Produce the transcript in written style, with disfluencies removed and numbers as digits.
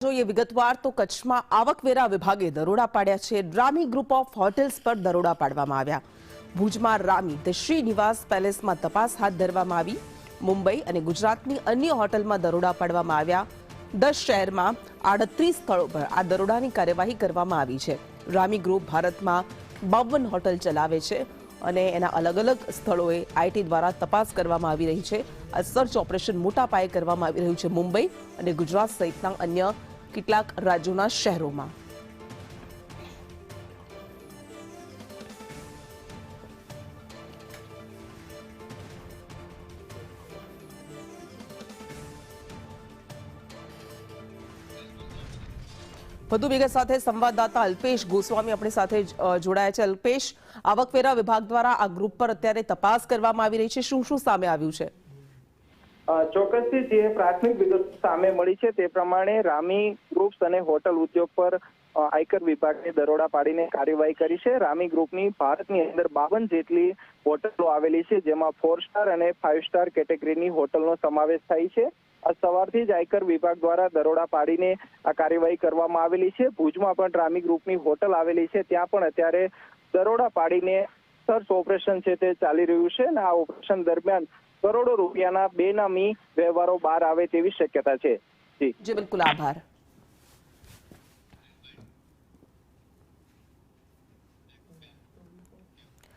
જોઈએ વિગતવાર તો કચ્છમાં આવકવેરા વિભાગે દરોડા પાડ્યા છે। રામી ગ્રુપ ઓફ હોટેલ્સ પર દરોડા પાડવામાં આવ્યા। ભુજમાં રામી ધ શ્રીનિવાસ પેલેસમાં તપાસ હાથ ધરવામાં આવી। મુંબઈ અને ગુજરાતની અન્ય હોટલમાં દરોડા પાડવામાં આવ્યા। 10 શહેરમાં 38 સ્થળો પર આ દરોડાની કાર્યવાહી કરવામાં આવી છે। રામી ગ્રુપ ભારતમાં 52 હોટલ ચલાવે છે અને એના અલગ અલગ સ્થળોએ આઈટી દ્વારા તપાસ કરવામાં આવી રહી છે। આ સર્ચ ઓપરેશન મોટા પાયે કરવામાં આવી રહ્યું છે મુંબઈ અને ગુજરાત સહિતના અન્ય કેટલાક રાજ્યોના શહેરોમાં। વધુ વિગત સાથે સંવાદદાતા અલ્પેશ ગોસ્વામી આપણી સાથે જોડાયા છે। અલ્પેશ, આવકવેરા વિભાગ દ્વારા આ ગ્રુપ પર અત્યારે તપાસ કરવામાં આવી રહી છે, શું શું સામે આવ્યું છે? ચોક્કસથી જે પ્રાથમિક વિગત સામે મળી છે તે પ્રમાણે રામી ગ્રુપ્સ અને હોટલ ઉદ્યોગ પર આયકર વિભાગે દરોડા પાડીને કાર્યવાહી કરી છે। રામી ગ્રુપની ભારતની અંદર 52 જેટલી હોટલો આવેલી છે, જેમાં 4 સ્ટાર અને 5 સ્ટાર કેટેગરીની હોટલનો સમાવેશ થાય છે। આ સવારથી જ આયકર વિભાગ દ્વારા દરોડા પાડીને આ કાર્યવાહી કરવામાં આવેલી છે। ભુજમાં પણ રામી ગ્રુપની હોટલ આવેલી છે, ત્યાં પણ અત્યારે દરોડા પાડીને સર્ચ ઓપરેશન છે તે ચાલી રહ્યું છે અને આ ઓપરેશન દરમિયાન કરોડો રૂપિયાના બેનામી વ્યવહારો બહાર આવે તેવી શક્યતા છે। જી બિલકુલ, આભાર।